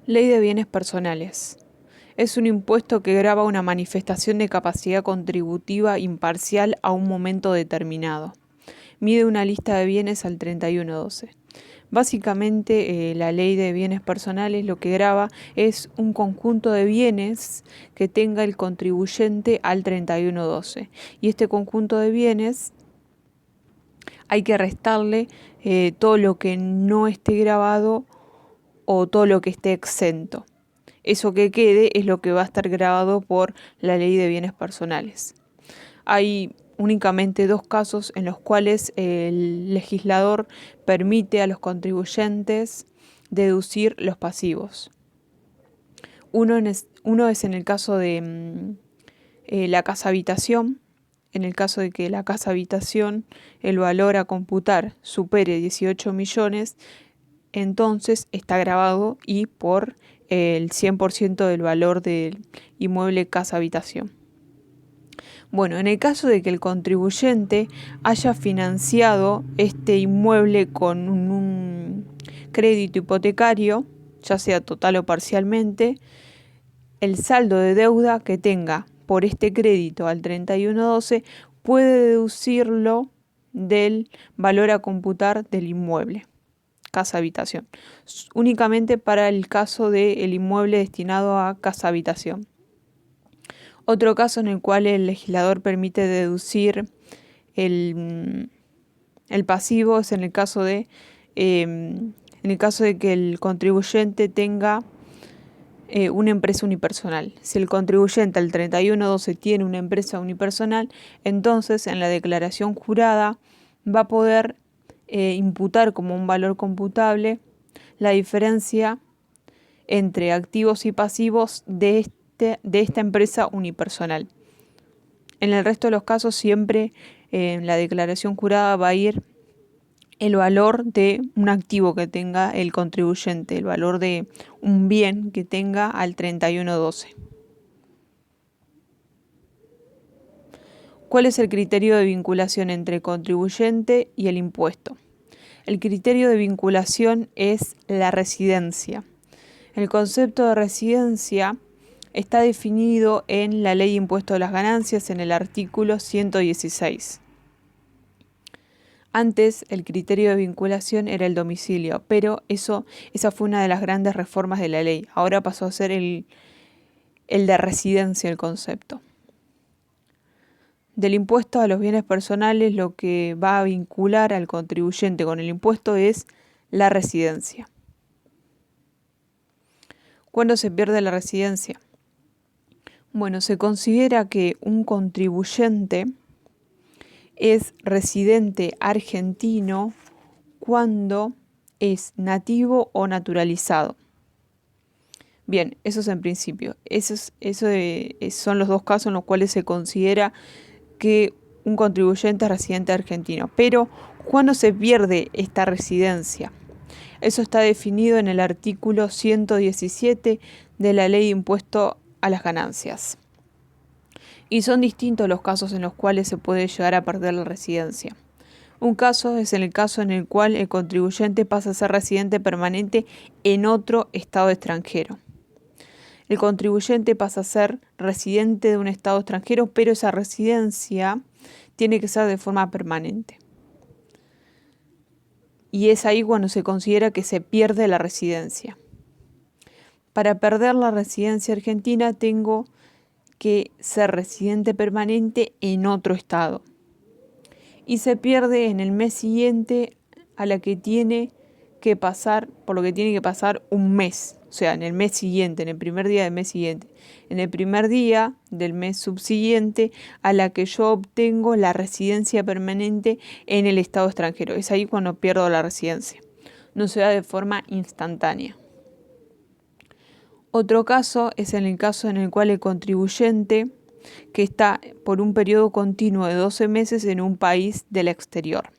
Ley de bienes personales. Es un impuesto que grava una manifestación de capacidad contributiva imparcial a un momento determinado. Mide una lista de bienes al 31/12. Básicamente, la ley de bienes personales lo que grava es un conjunto de bienes que tenga el contribuyente al 31/12. Y este conjunto de bienes hay que restarle todo lo que no esté grabado o todo lo que esté exento. Eso que quede es lo que va a estar grabado por la ley de bienes personales. Hay únicamente dos casos en los cuales el legislador permite a los contribuyentes deducir los pasivos. Uno es en el caso de la casa habitación. En el caso de que la casa habitación, el valor a computar supere 18 millones, entonces está grabado y por el 100% del valor del inmueble casa habitación. Bueno, en el caso de que el contribuyente haya financiado este inmueble con un crédito hipotecario, ya sea total o parcialmente, el saldo de deuda que tenga por este crédito al 31/12 puede deducirlo del valor a computar del inmueble casa habitación, únicamente para el caso del inmueble destinado a casa habitación. Otro caso en el cual el legislador permite deducir el pasivo es en el caso de que el contribuyente tenga una empresa unipersonal. Si el contribuyente al 31/12 tiene una empresa unipersonal, entonces en la declaración jurada va a poder imputar como un valor computable la diferencia entre activos y pasivos de esta empresa unipersonal. En el resto de los casos siempre en la declaración jurada va a ir el valor de un activo que tenga el contribuyente, el valor de un bien que tenga al 31/12. ¿Cuál es el criterio de vinculación entre el contribuyente y el impuesto? El criterio de vinculación es la residencia. El concepto de residencia está definido en la Ley de Impuesto a las Ganancias en el artículo 116. Antes el criterio de vinculación era el domicilio, pero esa fue una de las grandes reformas de la ley. Ahora pasó a ser el de residencia el concepto. Del impuesto a los bienes personales, lo que va a vincular al contribuyente con el impuesto es la residencia. ¿Cuándo se pierde la residencia? Bueno, se considera que un contribuyente es residente argentino cuando es nativo o naturalizado. Bien, eso es en principio. Son los dos casos en los cuales se considera que un contribuyente es residente argentino. Pero, ¿cuándo se pierde esta residencia? Eso está definido en el artículo 117 de la Ley de Impuesto a las Ganancias. Y son distintos los casos en los cuales se puede llegar a perder la residencia. Un caso es el caso en el cual el contribuyente pasa a ser residente permanente en otro estado extranjero. El contribuyente pasa a ser residente de un estado extranjero, pero esa residencia tiene que ser de forma permanente. Y es ahí cuando se considera que se pierde la residencia. Para perder la residencia argentina tengo que ser residente permanente en otro estado. Y se pierde en el mes siguiente a la que tiene que pasar, por lo que tiene que pasar un mes. O sea, en el mes siguiente, en el primer día del mes siguiente. En el primer día del mes subsiguiente a la que yo obtengo la residencia permanente en el estado extranjero. Es ahí cuando pierdo la residencia. No se da de forma instantánea. Otro caso es en el caso en el cual el contribuyente que está por un periodo continuo de 12 meses en un país del exterior.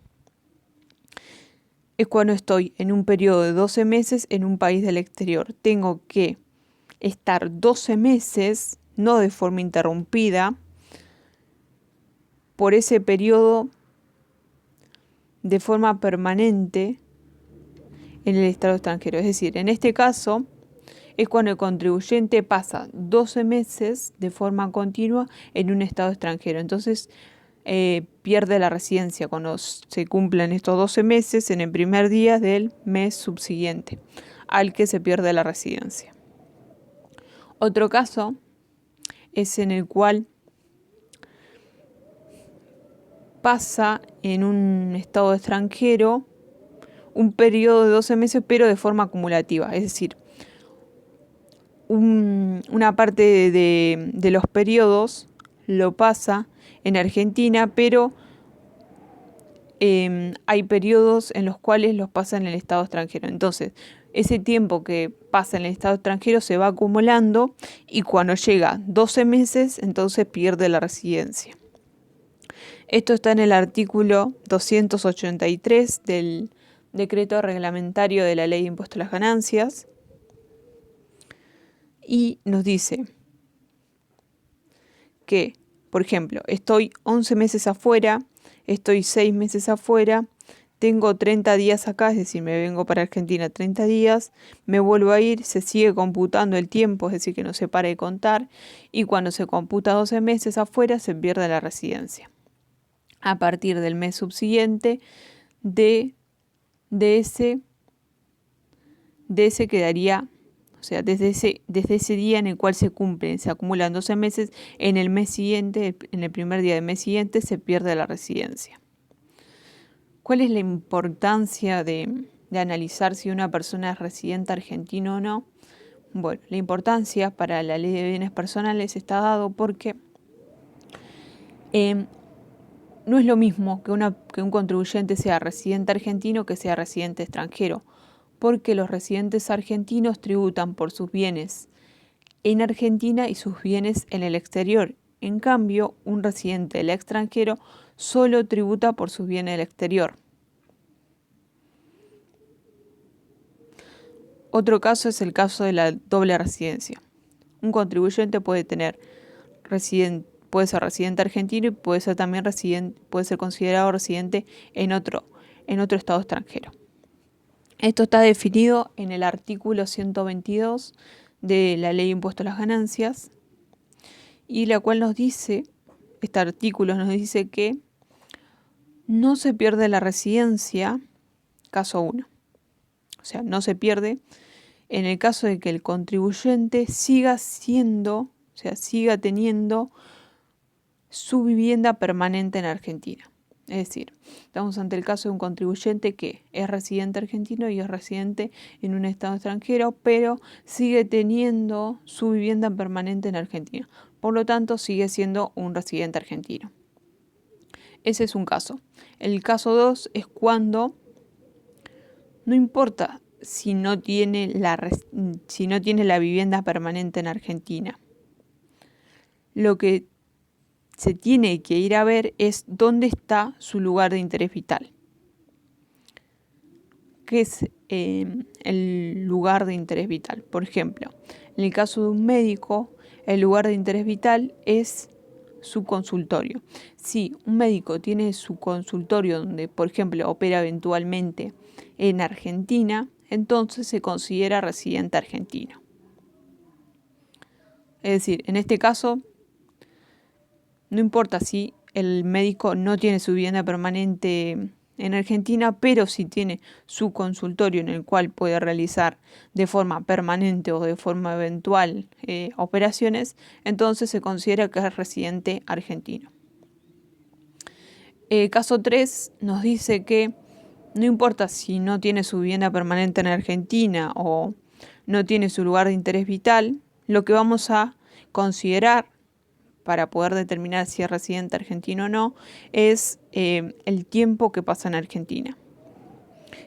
Es cuando estoy en un periodo de 12 meses en un país del exterior. Tengo que estar 12 meses, no de forma interrumpida, por ese periodo de forma permanente en el estado extranjero. Es decir, en este caso, es cuando el contribuyente pasa 12 meses de forma continua en un estado extranjero. Entonces pierde la residencia cuando se cumplen estos 12 meses en el primer día del mes subsiguiente al que se pierde la residencia. Otro caso es en el cual pasa en un estado extranjero un periodo de 12 meses, pero de forma acumulativa. Es decir, una parte de los periodos lo pasa en Argentina, pero hay periodos en los cuales los pasa en el estado extranjero. Entonces, ese tiempo que pasa en el estado extranjero se va acumulando y cuando llega 12 meses, entonces pierde la residencia. Esto está en el artículo 283 del decreto reglamentario de la Ley de Impuesto a las Ganancias y nos dice que, por ejemplo, estoy 11 meses afuera, estoy 6 meses afuera, tengo 30 días acá, es decir, me vengo para Argentina 30 días, me vuelvo a ir, se sigue computando el tiempo, es decir, que no se para de contar, y cuando se computa 12 meses afuera se pierde la residencia. A partir del mes subsiguiente de ese quedaría, o sea, desde ese día en el cual se acumulan 12 meses, en el mes siguiente, en el primer día del mes siguiente, se pierde la residencia. ¿Cuál es la importancia de analizar si una persona es residente argentino o no? Bueno, la importancia para la ley de bienes personales está dado porque no es lo mismo que un contribuyente sea residente argentino que sea residente extranjero, porque los residentes argentinos tributan por sus bienes en Argentina y sus bienes en el exterior. En cambio, un residente del extranjero solo tributa por sus bienes del exterior. Otro caso es el caso de la doble residencia. Un contribuyente puede ser residente argentino y puede ser también puede ser considerado residente en otro estado extranjero. Esto está definido en el artículo 122 de la Ley de Impuesto a las Ganancias, y la cual este artículo nos dice que no se pierde la residencia, caso 1. O sea, no se pierde en el caso de que el contribuyente siga teniendo su vivienda permanente en Argentina. Es decir, estamos ante el caso de un contribuyente que es residente argentino y es residente en un estado extranjero, pero sigue teniendo su vivienda permanente en Argentina. Por lo tanto, sigue siendo un residente argentino. Ese es un caso. El caso 2 es cuando no importa si no tiene la vivienda permanente en Argentina. Lo que se tiene que ir a ver es dónde está su lugar de interés vital. ¿Qué es el lugar de interés vital? Por ejemplo, en el caso de un médico, el lugar de interés vital es su consultorio. Si un médico tiene su consultorio donde, por ejemplo, opera eventualmente en Argentina, entonces se considera residente argentino. Es decir, en este caso, no importa si el médico no tiene su vivienda permanente en Argentina, pero si tiene su consultorio en el cual puede realizar de forma permanente o de forma eventual operaciones, entonces se considera que es residente argentino. Caso 3 nos dice que no importa si no tiene su vivienda permanente en Argentina o no tiene su lugar de interés vital, lo que vamos a considerar para poder determinar si es residente argentino o no es el tiempo que pasa en Argentina.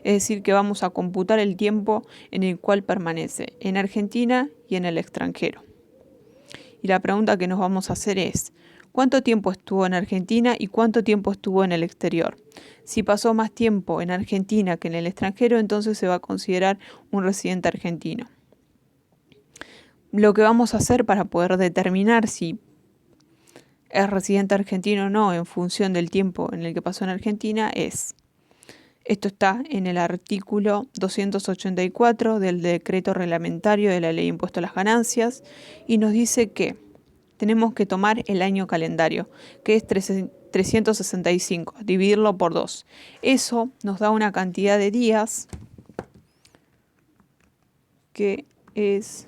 Es decir, que vamos a computar el tiempo en el cual permanece en Argentina y en el extranjero. Y la pregunta que nos vamos a hacer es: ¿cuánto tiempo estuvo en Argentina y cuánto tiempo estuvo en el exterior? Si pasó más tiempo en Argentina que en el extranjero, entonces se va a considerar un residente argentino. Lo que vamos a hacer para poder determinar si es residente argentino o no en función del tiempo en el que pasó en Argentina es Esto está en el artículo 284 del decreto reglamentario de la Ley de Impuesto a las Ganancias y nos dice que tenemos que tomar el año calendario, que es 365, dividirlo por 2. Eso nos da una cantidad de días que es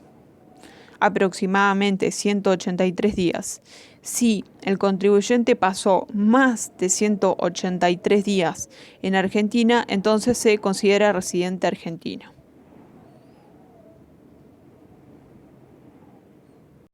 aproximadamente 183 días. Si el contribuyente pasó más de 183 días en Argentina, entonces se considera residente argentino.